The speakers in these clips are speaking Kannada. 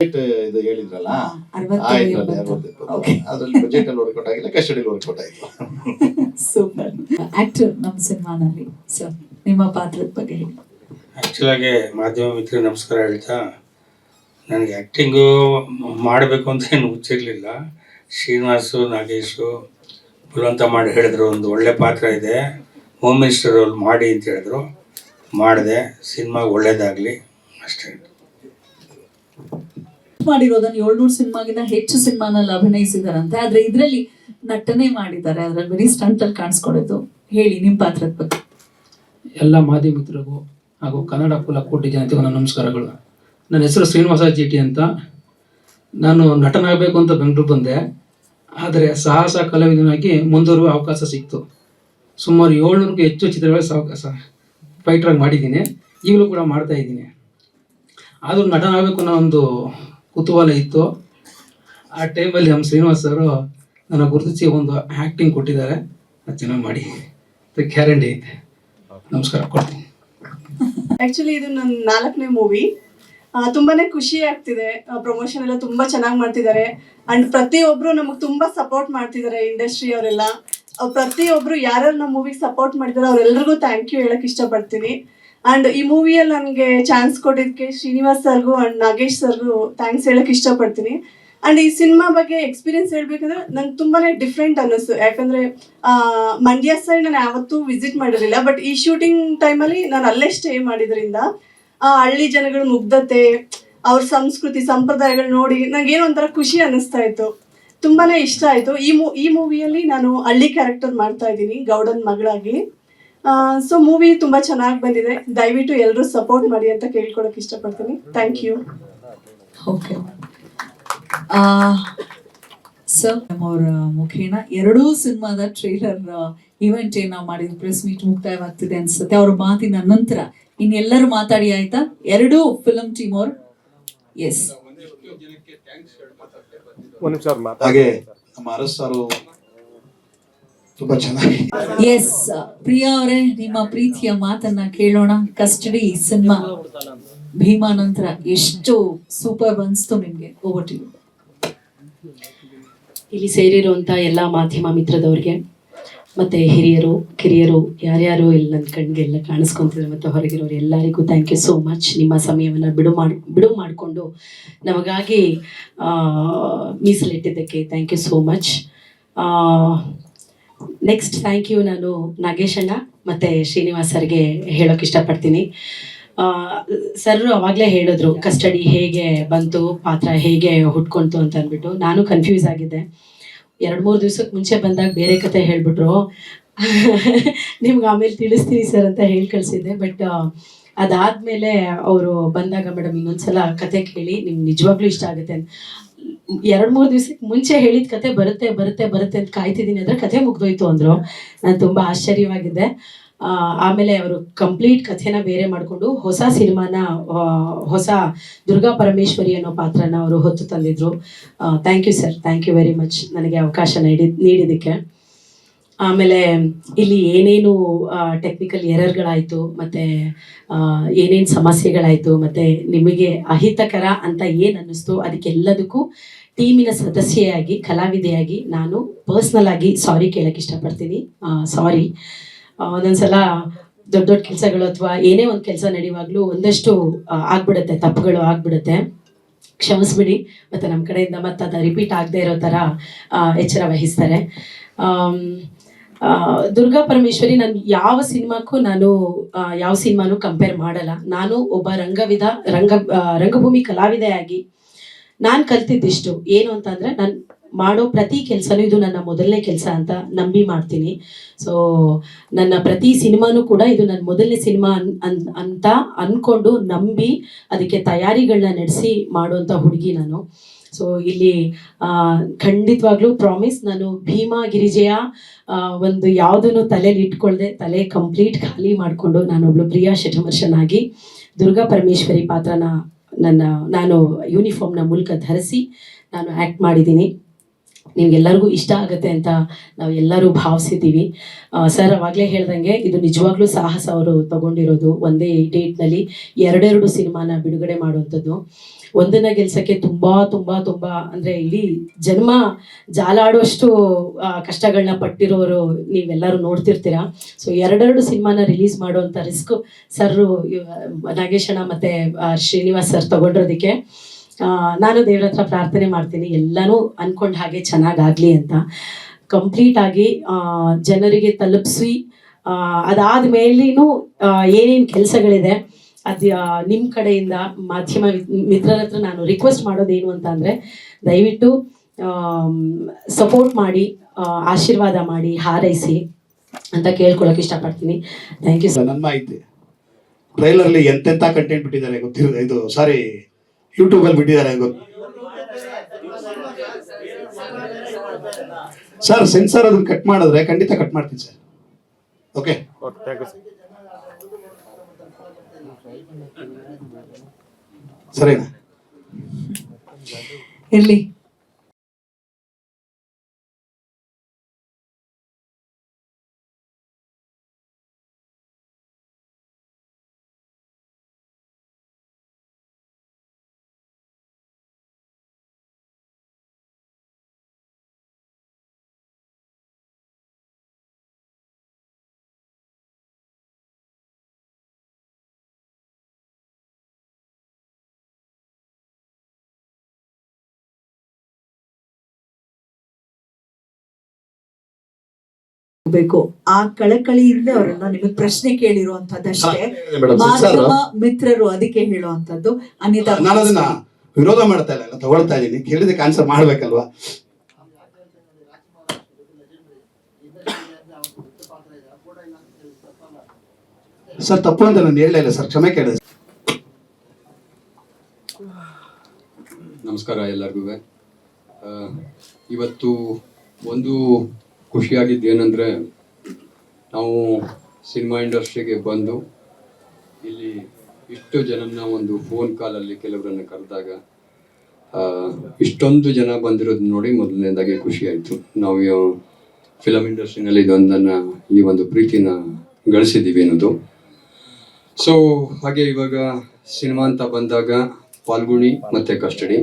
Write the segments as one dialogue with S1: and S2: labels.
S1: ಇದು ಹೇಳಿದ್ರಲ್ಲ,
S2: ಅರವತ್ತು
S1: ಆಯ್ತು
S2: ಎಂಬತ್ತು.
S1: 60
S2: Okay.
S1: ಅದ್ರಲ್ಲಿ ಬಜೆಟ್ ಅಲ್ಲಿ ವರ್ಕೌಟ್ ಆಗಿಲ್ಲ, ಕಸ್ಟಡಿಯಲ್ಲಿ ವರ್ಕೌಟ್ ಆಯ್ತು.
S2: ಸೂಪರ್ ಆಕ್ಟರ್ ನಮ್ಮ ಸಿನಿಮಾನಲ್ಲಿ ಸರ್ ನಿಮ್ಮ ಪಾತ್ರದ ಬಗ್ಗೆ ಹೇಳಿ.
S3: ಆ್ಯಕ್ಚುಲಾಗಿ ಮಾಧ್ಯಮ ಮಿತ್ರರಿಗೆ ನಮಸ್ಕಾರ ಹೇಳ್ತಾ, ನನಗೆ ಆ್ಯಕ್ಟಿಂಗು ಮಾಡಬೇಕು ಅಂತ ಏನು ಹುಚ್ಚಿರಲಿಲ್ಲ. ಶ್ರೀನಿವಾಸು ನಾಗೇಶು ಬಲವಂತ ಮಾಡಿ ಹೇಳಿದ್ರು, ಒಂದು ಒಳ್ಳೆ ಪಾತ್ರ ಇದೆ, ಹೋಮ್ ಮಿನಿಸ್ಟರ್ ರೋಲ್ ಮಾಡಿ ಅಂತ ಹೇಳಿದ್ರು. ಮಾಡಿದೆ. ಸಿನಿಮಾ ಒಳ್ಳೇದಾಗಲಿ ಅಷ್ಟೇ.
S2: ಮಾಡಿರೋದನ್ನ 700 ಸಿನಿಮಾಗಿನ ಹೆಚ್ಚು ಸಿನಿಮಾನಲ್ಲಿ ಅಭಿನಯಿಸಿದಾರಂತೆ, ಆದ್ರೆ ಇದ್ರಲ್ಲಿ ನಟನೆ ಮಾಡಿದ್ದಾರೆ, ಅದ್ರಲ್ಲಿ ಬರೀ ಸ್ಟಂಟ್ ಅಲ್ಲಿ ಕಾಣಿಸ್ಕೊಡೋದು. ಹೇಳಿ ನಿಮ್ಮ ಪಾತ್ರದ ಬಗ್ಗೆ.
S4: ಎಲ್ಲ ಮಾಧ್ಯಮ ಮಿತ್ರರಿಗೂ ಹಾಗೂ ಕನ್ನಡ ಕುಲ ಕೋಟಿ ಜನತೆಗೂ ನನ್ನ ನಮಸ್ಕಾರಗಳು. ನನ್ನ ಹೆಸರು ಶ್ರೀನಿವಾಸ ಜಿಟಿ ಅಂತ. ನಾನು ನಟನಾಗಬೇಕು ಅಂತ ಬೆಂಗಳೂರು ಬಂದೆ, ಆದರೆ ಸಾಹಸ ಕಲಾವಿದನಾಗಿ ಮುಂದುವರುವ ಅವಕಾಶ ಸಿಕ್ತು. ಸುಮಾರು 700ಕ್ಕೂ ಹೆಚ್ಚು ಚಿತ್ರಗಳ ಫೈಟ್ರಾಗಿ ಮಾಡಿದ್ದೀನಿ, ಈಗಲೂ ಕೂಡ ಮಾಡ್ತಾ ಇದ್ದೀನಿ. ಆದರೂ ನಟನಾಗಬೇಕು ಅನ್ನೋ ಒಂದು ಕುತೂಹಲ ಇತ್ತು. ಆ ಟೈಮಲ್ಲಿ ನಮ್ಮ ಶ್ರೀನಿವಾಸ್ ಅವರು ನನ್ನ ಗುರುತಿಸಿ ಒಂದು ಆ್ಯಕ್ಟಿಂಗ್ ಕೊಟ್ಟಿದ್ದಾರೆ, ಅದು ಚೆನ್ನಾಗಿ ಮಾಡಿ ಗ್ಯಾರಂಟಿ ಐತೆ. ನಮಸ್ಕಾರ ಕೊಡ್ತೀನಿ.
S5: ಆ್ಯಕ್ಚುಲಿ ಇದು ನನ್ನ 4ನೇ ಮೂವಿ. ತುಂಬಾನೇ ಖುಷಿ ಆಗ್ತಿದೆ. ಪ್ರಮೋಷನ್ ಎಲ್ಲ ತುಂಬಾ ಚೆನ್ನಾಗಿ ಮಾಡ್ತಿದ್ದಾರೆ ಅಂಡ್ ಪ್ರತಿಯೊಬ್ರು ನಮಗೆ ತುಂಬಾ ಸಪೋರ್ಟ್ ಮಾಡ್ತಿದ್ದಾರೆ ಇಂಡಸ್ಟ್ರಿ ಅವರೆಲ್ಲ. ಪ್ರತಿಯೊಬ್ರು ಯಾರ್ಯಾರು ನಮ್ಮ ಮೂವಿಗೆ ಸಪೋರ್ಟ್ ಮಾಡಿದಾರೆ ಅವರೆಲ್ಲರಿಗೂ ಥ್ಯಾಂಕ್ ಯು ಹೇಳಕ್ ಇಷ್ಟಪಡ್ತೀನಿ. ಅಂಡ್ ಈ ಮೂವಿಯಲ್ಲಿ ನನಗೆ ಚಾನ್ಸ್ ಕೊಟ್ಟಿದ್ದಕ್ಕೆ ಶ್ರೀನಿವಾಸ್ ಸರ್ಗೂ ಅಂಡ್ ನಾಗೇಶ್ ಸರ್ಗೂ ಥ್ಯಾಂಕ್ಸ್ ಹೇಳಕ್ ಇಷ್ಟಪಡ್ತೀನಿ. ಅಂಡ್ ಈ ಸಿನಿಮಾ ಬಗ್ಗೆ ಎಕ್ಸ್ಪೀರಿಯನ್ಸ್ ಹೇಳ್ಬೇಕಂದ್ರೆ ನಂಗೆ ತುಂಬಾನೇ ಡಿಫ್ರೆಂಟ್ ಅನ್ನಿಸ್ತು. ಯಾಕಂದ್ರೆ ಮಂಡ್ಯ ಸೈಡ್ ನಾನು ಯಾವತ್ತೂ ವಿಸಿಟ್ ಮಾಡಿರಲಿಲ್ಲ, ಬಟ್ ಈ ಶೂಟಿಂಗ್ ಟೈಮಲ್ಲಿ ನಾನು ಅಲ್ಲೇ ಸ್ಟೇ ಮಾಡಿದ್ರಿಂದ ಆ ಹಳ್ಳಿ ಜನಗಳ ಮುಗ್ಧತೆ, ಅವ್ರ ಸಂಸ್ಕೃತಿ ಸಂಪ್ರದಾಯಗಳು ನೋಡಿ ನಂಗೇನೋ ಒಂಥರ ಖುಷಿ ಅನ್ನಿಸ್ತಾ ಇತ್ತು. ತುಂಬಾನೇ ಇಷ್ಟ ಆಯ್ತು. ಈ ಮೂವಿಯಲ್ಲಿ ನಾನು ಹಳ್ಳಿ ಕ್ಯಾರೆಕ್ಟರ್ ಮಾಡ್ತಾ ಇದ್ದೀನಿ, ಗೌಡನ್ ಮಗಳಾಗಿ. ಸೊ ಮೂವಿ ತುಂಬಾ ಚೆನ್ನಾಗಿ ಬಂದಿದೆ. ದಯವಿಟ್ಟು ಎಲ್ಲರೂ ಸಪೋರ್ಟ್ ಮಾಡಿ ಅಂತ ಕೇಳ್ಕೊಳಕ್ ಇಷ್ಟಪಡ್ತೀನಿ. Thank you.
S2: ಓಕೆ ಸರ್, ಅವರ ಮುಖೇನ ಎರಡೂ ಸಿನಿಮಾದ ಟ್ರೇಲರ್ ಇವೆಂಟ್ ಏನ್ ನಾವು ಮಾಡಿದ್ವಿ, ಪ್ರೆಸ್ ಮೀಟ್ ಮುಕ್ತಾಯವಾಗ್ತಿದೆ ಅನ್ಸುತ್ತೆ. ಅವ್ರ ಮಾತಿನ ನಂತರ ಇನ್ನೆಲ್ಲರೂ ಮಾತಾಡಿ ಆಯ್ತಾ? ಎರಡೂ ಫಿಲ್ಮ್ ಟೀಮ್ ಅವ್ರು. ಎಸ್,
S1: ಹಾಗೆ ನಮ್ಮ ಅರಸ್ ಸಾರು ತುಂಬಾ ಚೆನ್ನಾಗಿ.
S2: ಎಸ್ ಪ್ರಿಯಾ ಅವರೇ, ನಿಮ್ಮ ಪ್ರೀತಿಯ ಮಾತನ್ನ ಕೇಳೋಣ. ಕಸ್ಟಡಿ ಸಿನಿಮಾ ಭೀಮಾ ನಂತರ ಎಷ್ಟು ಸೂಪರ್ ಅನ್ಸ್ತು ನಿಮ್ಗೆ? Over to you.
S6: ಇಲ್ಲಿ ಸೇರಿರುವಂಥ ಎಲ್ಲ ಮಾಧ್ಯಮ ಮಿತ್ರದವ್ರಿಗೆ ಮತ್ತು ಹಿರಿಯರು ಕಿರಿಯರು ಯಾರ್ಯಾರು ಇಲ್ಲಿ ನನ್ನ ಕಣ್ಗೆಲ್ಲ ಕಾಣಿಸ್ಕೊತಿದ್ರು ಮತ್ತು ಹೊರಗಿರೋರು ಎಲ್ಲರಿಗೂ ಥ್ಯಾಂಕ್ ಯು ಸೋ ಮಚ್. ನಿಮ್ಮ ಸಮಯವನ್ನು ಬಿಡು ಮಾಡಿಕೊಂಡು ನಮಗಾಗಿ ಮೀಸಲಿಟ್ಟಿದ್ದಕ್ಕೆ thank you so much. Next thank you ನಾನು ನಾಗೇಶ್ ಅಣ್ಣ ಮತ್ತು ಶ್ರೀನಿವಾಸ್ ಸರ್ಗೆ ಹೇಳೋಕೆ ಇಷ್ಟಪಡ್ತೀನಿ. ಸರ್ ಅವಾಗಲೇ ಹೇಳಿದ್ರು ಕಸ್ಟಡಿ ಹೇಗೆ ಬಂತು, ಪಾತ್ರ ಹೇಗೆ ಹುಟ್ಕೊಳ್ತು ಅಂತ ಅಂದ್ಬಿಟ್ಟು. ನಾನು ಕನ್ಫ್ಯೂಸ್ ಆಗಿದ್ದೆ. 2-3 ದಿವ್ಸಕ್ಕೆ ಮುಂಚೆ ಬಂದಾಗ ಬೇರೆ ಕತೆ ಹೇಳ್ಬಿಟ್ರು, ನಿಮ್ಗೆ ಆಮೇಲೆ ತಿಳಿಸ್ತೀನಿ ಸರ್ ಅಂತ ಹೇಳಿ ಕಳಿಸಿದ್ದೆ. ಬಟ್ ಅದಾದಮೇಲೆ ಅವರು ಬಂದಾಗ ಮೇಡಮ್ ಇನ್ನೊಂದ್ಸಲ ಕತೆ ಕೇಳಿ ನಿಮ್ಗೆ ನಿಜವಾಗ್ಲೂ ಇಷ್ಟ ಆಗುತ್ತೆ ಅಂತ 2-3 ದಿವ್ಸಕ್ಕೆ ಮುಂಚೆ ಹೇಳಿದ ಕತೆ ಬರುತ್ತೆ ಬರುತ್ತೆ ಬರುತ್ತೆ ಅಂತ ಕಾಯ್ತಿದ್ದೀನಿ ಅಂದರೆ ಕತೆ ಮುಗ್ದೋಯ್ತು ಅಂದರು. ನಾನು ತುಂಬ ಆಶ್ಚರ್ಯವಾಗಿದ್ದೆ. ಆಮೇಲೆ ಅವರು ಕಂಪ್ಲೀಟ್ ಕಥೆನ ಬೇರೆ ಮಾಡಿಕೊಂಡು ಹೊಸ ಸಿನಿಮಾನ, ಹೊಸ ದುರ್ಗಾ ಪರಮೇಶ್ವರಿ ಅನ್ನೋ ಪಾತ್ರನ ಅವರು ಹೊತ್ತು ತಂದಿದ್ರು. Thank you sir, thank you very much ನನಗೆ ಅವಕಾಶ ನೀಡಿದ್ದಕ್ಕೆ. ಆಮೇಲೆ ಇಲ್ಲಿ ಏನೇನು ಟೆಕ್ನಿಕಲ್ ಎರರ್ಗಳಾಯಿತು ಮತ್ತು ಏನೇನು ಸಮಸ್ಯೆಗಳಾಯಿತು ಮತ್ತು ನಿಮಗೆ ಅಹಿತಕರ ಅಂತ ಏನು ಅನ್ನಿಸ್ತು ಅದಕ್ಕೆಲ್ಲದಕ್ಕೂ ಟೀಮಿನ ಸದಸ್ಯೆಯಾಗಿ ಕಲಾವಿದೆಯಾಗಿ ನಾನು ಪರ್ಸ್ನಲ್ ಆಗಿ ಸಾರಿ ಕೇಳಕ್ಕೆ ಇಷ್ಟಪಡ್ತೀನಿ. ಸಾರಿ. ಒಂದೊಂದ್ಸಲ ದೊಡ್ಡ ದೊಡ್ಡ ಕೆಲಸಗಳು ಅಥವಾ ಏನೇ ಒಂದು ಕೆಲಸ ನಡೆಯುವಾಗಲೂ ಒಂದಷ್ಟು ಆಗ್ಬಿಡುತ್ತೆ, ತಪ್ಪುಗಳು ಆಗ್ಬಿಡುತ್ತೆ, ಕ್ಷಮಿಸ್ಬಿಡಿ. ಮತ್ತು ನಮ್ಮ ಕಡೆಯಿಂದ ಮತ್ತೆ ಅದು ರಿಪೀಟ್ ಆಗದೆ ಇರೋ ಥರ ಎಚ್ಚರ ವಹಿಸ್ತಾರೆ. ದುರ್ಗಾ ಪರಮೇಶ್ವರಿ ನಾನು ಯಾವ ಸಿನಿಮಾನೂ ಕಂಪೇರ್ ಮಾಡಲ್ಲ. ನಾನು ಒಬ್ಬ ರಂಗಭೂಮಿ ಕಲಾವಿದೆಯಾಗಿ ನಾನು ಕಲ್ತಿದ್ದಿಷ್ಟು ಏನು ಅಂತಂದರೆ, ನಾನು ಮಾಡೋ ಪ್ರತಿ ಕೆಲಸನೂ ಇದು ನನ್ನ ಮೊದಲನೇ ಕೆಲಸ ಅಂತ ನಂಬಿ ಮಾಡ್ತೀನಿ. ಸೊ ನನ್ನ ಪ್ರತಿ ಸಿನಿಮಾನೂ ಕೂಡ ಇದು ನನ್ನ ಮೊದಲನೇ ಸಿನಿಮಾ ಅಂತ ಅಂದ್ಕೊಂಡು ನಂಬಿ ಅದಕ್ಕೆ ತಯಾರಿಗಳನ್ನ ನಡೆಸಿ ಮಾಡುವಂಥ ಹುಡುಗಿ ನಾನು. ಸೊ ಇಲ್ಲಿ ಖಂಡಿತವಾಗ್ಲೂ ಪ್ರಾಮಿಸ್, ನಾನು ಭೀಮಾ ಗಿರಿಜೆಯ ಒಂದು ಯಾವುದನ್ನು ತಲೆಯಲ್ಲಿ ಇಟ್ಕೊಳ್ದೆ ತಲೆ ಕಂಪ್ಲೀಟ್ ಖಾಲಿ ಮಾಡಿಕೊಂಡು ನಾನೊಬ್ಳು ಪ್ರಿಯಾ ಶಠಮರ್ಷನಾಗಿ ದುರ್ಗಾ ಪರಮೇಶ್ವರಿ ಪಾತ್ರನ ನಾನು ಯೂನಿಫಾರ್ಮ್ನ ಮೂಲಕ ಧರಿಸಿ ನಾನು ಆ್ಯಕ್ಟ್ ಮಾಡಿದ್ದೀನಿ. ನಿಮ್ಗೆಲ್ಲರಿಗೂ ಇಷ್ಟ ಆಗುತ್ತೆ ಅಂತ ನಾವು ಎಲ್ಲರೂ ಭಾವಿಸಿದ್ದೀವಿ. ಸರ್ ಅವಾಗಲೇ ಹೇಳ್ದಂಗೆ ಇದು ನಿಜವಾಗ್ಲೂ ಸಾಹಸ ಅವರು ತಗೊಂಡಿರೋದು. ಒಂದೇ ಡೇಟ್ನಲ್ಲಿ 2 ಸಿನಿಮಾನ ಬಿಡುಗಡೆ ಮಾಡುವಂಥದ್ದು. ಒಂದನ್ನ ಗೆಲ್ಸಕ್ಕೆ ತುಂಬಾ ತುಂಬಾ ತುಂಬಾ ಅಂದ್ರೆ ಇಡೀ ಜನ್ಮ ಜಾಲಾಡುವಷ್ಟು ಕಷ್ಟಗಳನ್ನ ಪಟ್ಟಿರೋರು ನೀವೆಲ್ಲರೂ ನೋಡ್ತಿರ್ತೀರಾ. ಸೊ ಎರಡೆರಡು ಸಿನಿಮಾನ ರಿಲೀಸ್ ಮಾಡುವಂತ ರಿಸ್ಕ್ ಸರ್ ನಾಗೇಶಣ್ಣ ಮತ್ತೆ ಶ್ರೀನಿವಾಸ್ ಸರ್ ತಗೊಂಡಿರೋದಕ್ಕೆ ನಾನು ದೇವ್ರ ಹತ್ರ ಪ್ರಾರ್ಥನೆ ಮಾಡ್ತೀನಿ ಎಲ್ಲಾನು ಅನ್ಕೊಂಡ್ ಹಾಗೆ ಚೆನ್ನಾಗಾಗ್ಲಿ ಅಂತ. ಕಂಪ್ಲೀಟ್ ಆಗಿ ಜನರಿಗೆ ತಲುಪಿಸಿ ಅದಾದ ಮೇಲೇನು ಏನೇನು ಕೆಲಸಗಳಿದೆ ಅದು ನಿಮ್ಮ ಕಡೆಯಿಂದ ಮಾಧ್ಯಮ ಮಿತ್ರರ ಹತ್ರ ನಾನು ರಿಕ್ವೆಸ್ಟ್ ಮಾಡೋದೇನು ಅಂತ ಅಂದರೆ ದಯವಿಟ್ಟು ಸಪೋರ್ಟ್ ಮಾಡಿ, ಆಶೀರ್ವಾದ ಮಾಡಿ, ಹಾರೈಸಿ ಅಂತ ಕೇಳ್ಕೊಳಕ್ಕೆ ಇಷ್ಟಪಡ್ತೀನಿ. Thank you sir.
S1: ನನ್ನ ಮಾಹಿತಿ ಟ್ರೈಲರ್ಲಿ ಎಂತೆಂಥ ಕಂಟೆಂಟ್ ಬಿಟ್ಟಿದ್ದಾರೆ ಗೊತ್ತಿರೋ, ಇದು ಸಾರಿ ಯೂಟ್ಯೂಬಲ್ಲಿ ಬಿಟ್ಟಿದ್ದಾರೆ ಗೊತ್ತು ಸರ್. ಸೆನ್ಸರ್ ಅದನ್ನ ಕಟ್ ಮಾಡಿದ್ರೆ ಖಂಡಿತ ಕಟ್ ಮಾಡ್ತೀನಿ ಸರ್. ಓಕೆ, ಸರಿನಾ?
S2: ಇರ್ಲಿ. ಬೇಕು ಆ ಕಳಕಳಿಯಿಂದ ಅವರನ್ನ ನಿಮಗೆ ಪ್ರಶ್ನೆ ಕೇಳಿರುವಂತದ್ದಷ್ಟೇ. ಮಾಧ್ಯಮ ಮಿತ್ರರು ಅದಕ್ಕೆ ಹೇಳುವಂತದ್ದು. ಅನಿತಾ,
S1: ನಾನು ಅದನ್ನ ವಿರೋಧ ಮಾಡ್ತಾ ಇಲ್ಲ, ತಗೊಳ್ತಾ ಇದ್ದೀನಿ. ಕೇಳಿದಕ್ಕೆ ಆನ್ಸರ್ ಮಾಡ್ಬೇಕಲ್ವಾ? ಸರ್ ತಪ್ಪು ಅಂತ ನಾನು ಹೇಳಲೇ ಇಲ್ಲ ಸರ್, ಕ್ಷಮೆ ಕೇಳಿದೆ.
S7: ನಮಸ್ಕಾರ ಎಲ್ಲರಿಗೂ. ಇವತ್ತು ಒಂದು ಖುಷಿಯಾಗಿದ್ದು ಏನಂದರೆ, ನಾವು ಸಿನಿಮಾ ಇಂಡಸ್ಟ್ರಿಗೆ ಬಂದು ಇಲ್ಲಿ ಇಷ್ಟು ಜನನ ಒಂದು ಫೋನ್ ಕಾಲಲ್ಲಿ ಕೆಲವರನ್ನು ಕರೆದಾಗ ಇಷ್ಟೊಂದು ಜನ ಬಂದಿರೋದು ನೋಡಿ ಮೊದಲನೇದಾಗಿ ಖುಷಿ ಆಯಿತು. ನಾವು ಫಿಲಮ್ ಇಂಡಸ್ಟ್ರಿನಲ್ಲಿ ಇದೊಂದನ್ನು ಈ ಒಂದು ಪ್ರೀತಿನ ಗಳಿಸಿದ್ದೀವಿ ಅನ್ನೋದು. ಸೊ ಹಾಗೆ ಇವಾಗ ಸಿನಿಮಾ ಅಂತ ಬಂದಾಗ ಪಾಲ್ಗುಣಿ ಮತ್ತು ಕಸ್ಟಡಿ.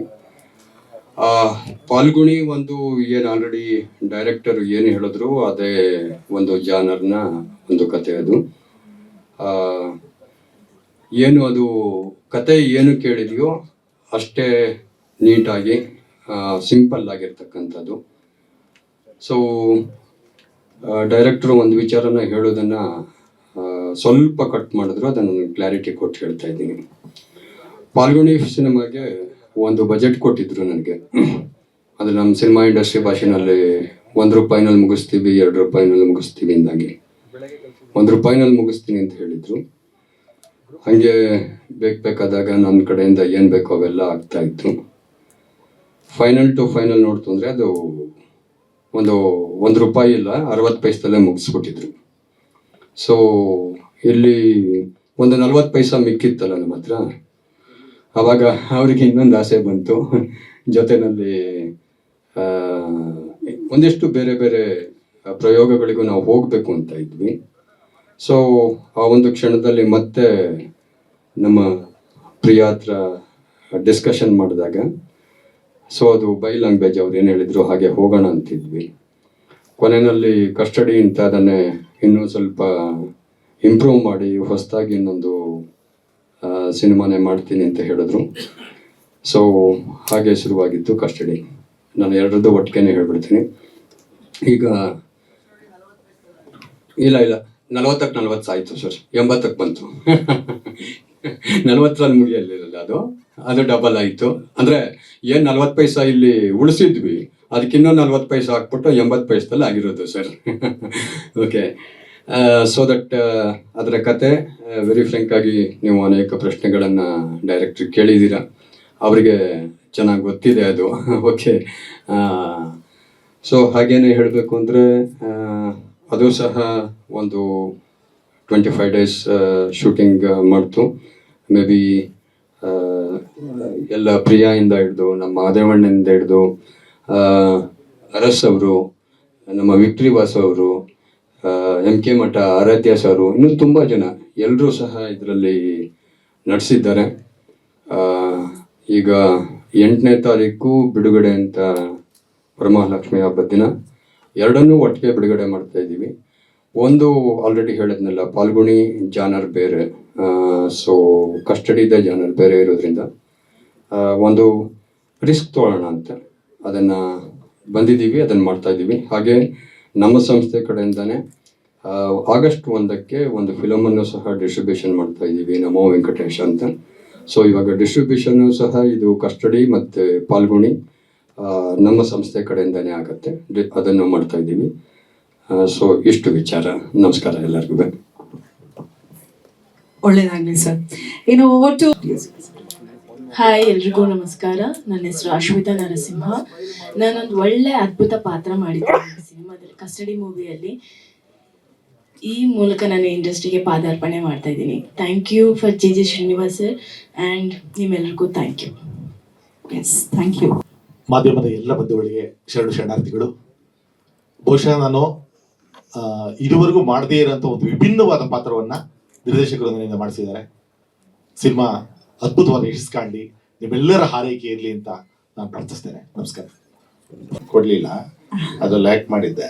S7: ಪಾಲ್ಗುಣಿ ಒಂದು ಏನು ಆಲ್ರೆಡಿ ಡೈರೆಕ್ಟರ್ ಏನು ಹೇಳಿದ್ರು ಅದೇ ಒಂದು ಜಾನರ್ನ ಒಂದು ಕತೆ. ಅದು ಏನು ಅದು ಕತೆ ಏನು ಕೇಳಿದೆಯೋ ಅಷ್ಟೇ ನೀಟಾಗಿ ಸಿಂಪಲ್ ಆಗಿರ್ತಕ್ಕಂಥದ್ದು. ಸೊ ಡೈರೆಕ್ಟ್ರು ಒಂದು ವಿಚಾರನ ಹೇಳೋದನ್ನು ಸ್ವಲ್ಪ ಕಟ್ ಮಾಡಿದ್ರು, ಅದನ್ನು ಕ್ಲಾರಿಟಿ ಕೊಟ್ಟು ಹೇಳ್ತಾ ಇದ್ದೀನಿ. ಪಾಲ್ಗುಣಿ ಸಿನಿಮಾಗೆ ಒಂದು ಬಜೆಟ್ ಕೊಟ್ಟಿದ್ರು ನನಗೆ. ಅದು ನಮ್ಮ ಸಿನಿಮಾ ಇಂಡಸ್ಟ್ರಿ ಭಾಷೆನಲ್ಲಿ ₹1 ಮುಗಿಸ್ತೀವಿ, ₹2 ಮುಗಿಸ್ತೀವಿ ಅಂದಾಗೆ ₹1 ಮುಗಿಸ್ತೀನಿ ಅಂತ ಹೇಳಿದ್ರು. ಹಾಗೆ ಬೇಕಾದಾಗ ನನ್ನ ಕಡೆಯಿಂದ ಏನು ಬೇಕೋ ಅವೆಲ್ಲ ಆಗ್ತಾ ಇತ್ತು. ಫೈನಲ್ ಟು ಫೈನಲ್ ನೋಡ್ತು ಅಂದರೆ ಅದು ಒಂದು ₹1 ಇಲ್ಲ, 60 ಪೈಸದಲ್ಲೇ ಮುಗಿಸ್ಬಿಟ್ಟಿದ್ರು. ಸೊ ಇಲ್ಲಿ ಒಂದು 40 ಪೈಸಾ ಮಿಕ್ಕಿತ್ತಲ್ಲ ನಮ್ಮ ಹತ್ರ. ಆವಾಗ ಅವರಿಗೆ ಇನ್ನೊಂದು ಆಸೆ ಬಂತು, ಜೊತೆಯಲ್ಲಿ ಒಂದಿಷ್ಟು ಬೇರೆ ಬೇರೆ ಪ್ರಯೋಗಗಳಿಗೂ ನಾವು ಹೋಗಬೇಕು ಅಂತ ಇದ್ವಿ. ಸೊ ಆ ಒಂದು ಕ್ಷಣದಲ್ಲಿ ಮತ್ತೆ ನಮ್ಮ ಪ್ರಿಯ ಹತ್ರ ಡಿಸ್ಕಷನ್ ಮಾಡಿದಾಗ, ಸೊ ಅದು ಬೈ ಲ್ಯಾಂಗ್ವೇಜ್ ಅವ್ರು ಏನು ಹೇಳಿದ್ರು ಹಾಗೆ ಹೋಗೋಣ ಅಂತಿದ್ವಿ. ಕೊನೆಯಲ್ಲಿ ಕಸ್ಟಡಿ ಅಂತ ಅದನ್ನೇ ಇನ್ನೂ ಸ್ವಲ್ಪ ಇಂಪ್ರೂವ್ ಮಾಡಿ ಹೊಸದಾಗಿ ಇನ್ನೊಂದು ಸಿನಿಮಾನೇ ಮಾಡ್ತೀನಿ ಅಂತ ಹೇಳಿದ್ರು. ಸೊ ಹಾಗೆ ಶುರುವಾಗಿತ್ತು ಕಸ್ಟಡಿ. ನಾನು ಎರಡರದ್ದು ಒಟ್ಟಿಗೆ ಹೇಳ್ಬಿಡ್ತೀನಿ. ಈಗ ಇಲ್ಲ 40 ಆಯಿತು ಸರ್, 80ಕ್ಕೆ ಬಂತು. 40ರಲ್ಲಿ ಮುಗಿಯಲಿರಲ್ಲ, ಅದು ಡಬಲ್ ಆಯಿತು. ಅಂದರೆ ಏನು 40 ಪೈಸಾ ಇಲ್ಲಿ ಉಳಿಸಿದ್ವಿ, ಅದಕ್ಕಿನ್ನೂ 40 ಪೈಸಾ ಹಾಕ್ಬಿಟ್ಟು 80 ಪೈಸದಲ್ಲಿ ಆಗಿರೋದು ಸರ್. ಓಕೆ, ಸೊ ದಟ್ ಅದರ ಕತೆ ವೆರಿ ಫ್ರೆಂಕ್ ಆಗಿ ನೀವು ಅನೇಕ ಪ್ರಶ್ನೆಗಳನ್ನು ಡೈರೆಕ್ಟ್ರಿಗೆ ಕೇಳಿದ್ದೀರಾ, ಅವರಿಗೆ ಚೆನ್ನಾಗಿ ಗೊತ್ತಿದೆ ಅದು. ಓಕೆ, ಸೊ ಹಾಗೇನೆ ಹೇಳಬೇಕು ಅಂದರೆ ಅದು ಸಹ ಒಂದು 25 ಡೇಸ್ ಶೂಟಿಂಗ್ ಮಾಡ್ತು. ಮೇ ಬಿ ಎಲ್ಲ ಪ್ರಿಯಾಯಿಂದ ಹಿಡಿದು, ನಮ್ಮ ಮಾದೇವಣ್ಣನಿಂದ ಹಿಡಿದು, ಅರಸ್ ಅವರು, ನಮ್ಮ ವಿಕ್ಟ್ರಿ ವಾಸು ಅವರು, MK ಮಠ ಆರಾಧ್ಯ ಸರು, ಇನ್ನೂ ತುಂಬ ಜನ ಎಲ್ಲರೂ ಸಹ ಇದರಲ್ಲಿ ನಡೆಸಿದ್ದಾರೆ. ಈಗ 8ನೇ ತಾರೀಕು ಬಿಡುಗಡೆ ಅಂತ ವರಮಹಾಲಕ್ಷ್ಮಿ ಹಬ್ಬದ ದಿನ ಎರಡನ್ನೂ ಒಟ್ಟಿಗೆ ಬಿಡುಗಡೆ ಮಾಡ್ತಾ ಇದ್ದೀವಿ. ಒಂದು ಆಲ್ರೆಡಿ ಹೇಳಿದ್ನಲ್ಲ, ಪಾಲ್ಗುಣಿ ಜಾನರ್ ಬೇರೆ, ಸೊ ಕಸ್ಟಡಿದ ಜಾನರ್ ಬೇರೆ ಇರೋದ್ರಿಂದ ಒಂದು ರಿಸ್ಕ್ ತೊಗೊಳ್ಳೋಣ ಅಂತ ಅದನ್ನು ಬಂದಿದ್ದೀವಿ, ಅದನ್ನು ಮಾಡ್ತಾ ಇದ್ದೀವಿ. ಹಾಗೆ ನಮ್ಮ ಸಂಸ್ಥೆ ಕಡೆಯಿಂದನೇ ಆಗಸ್ಟ್ 1ಕ್ಕೆ ಒಂದು ಫಿಲಮನ್ನು ಸಹ ಡಿಸ್ಟ್ರಿಬ್ಯೂಷನ್ ಮಾಡ್ತಾ ಇದ್ದೀವಿ, ನಮೋ ವೆಂಕಟೇಶ ಅಂತ. ಸೊ ಇವಾಗ ಡಿಸ್ಟ್ರಿಬ್ಯೂಷನ್ನು ಸಹ ಇದು ಕಸ್ಟಡಿ ಮತ್ತು ಪಾಲ್ಗುಣಿ ನಮ್ಮ ಸಂಸ್ಥೆ ಕಡೆಯಿಂದನೇ ಆಗುತ್ತೆ, ಅದನ್ನು ಮಾಡ್ತಾ ಇದ್ದೀವಿ. ಸೊ ಇಷ್ಟು ವಿಚಾರ. ನಮಸ್ಕಾರ ಎಲ್ಲರಿಗೂ.
S2: ಒಳ್ಳೇದಾಗ್ಲಿ ಸರ್. ಇನ್ನು ಒಟ್ಟು
S8: ಹಾಯ್, ಎಲ್ರಿಗೂ ನಮಸ್ಕಾರ. ನನ್ನ ಹೆಸರು ಅಶ್ವಿತಾ ನರಸಿಂಹ. ನಾನೊಂದು ಒಳ್ಳೆ ಅದ್ಭುತ ಪಾತ್ರ ಮಾಡಿದ್ದೀನಿ ಸಿನಿಮಾದಲ್ಲಿ, ಕಸ್ಟಡಿ ಮೂವಿಯಲ್ಲಿ. ಈ ಮೂಲಕ ನಾನು ಇಂಡಸ್ಟ್ರಿಗೆ ಪಾದಾರ್ಪಣೆ ಮಾಡ್ತಾ ಇದ್ದೀನಿ. Thank you for J Srinivas sir and ನಿಮ್ಮೆಲ್ರಿಗೂ thank you.
S2: Yes, thank you.
S1: ಮಾಧ್ಯಮದ ಎಲ್ಲ ಬಂಧುಗಳಿಗೆ ಶರಣಾರ್ಥಿಗಳು. ಬಹುಶಃ ನಾನು ಇದುವರೆಗೂ ಮಾಡದೇ ಇರೋಂಥ ಒಂದು ವಿಭಿನ್ನವಾದ ಪಾತ್ರವನ್ನ ನಿರ್ದೇಶಕರು ನನ್ನಿಂದ ಮಾಡಿಸಿದ್ದಾರೆ. ಸಿನಿಮಾ ಅದ್ಭುತವಾಗಿ ಯಶಸ್ಸು ಕಾಣಲಿ, ನಿಮ್ಮೆಲ್ಲರ ಹಾರೈಕೆ ಇರಲಿ ಅಂತ ನಾನು ಪ್ರಾರ್ಥಿಸ್ತೇನೆ. ನಮಸ್ಕಾರ.
S9: ಕೊಡ್ಲಿಲ್ಲ, ಅದು ಲ್ಯಾಕ್ ಮಾಡಿದ್ದೆ.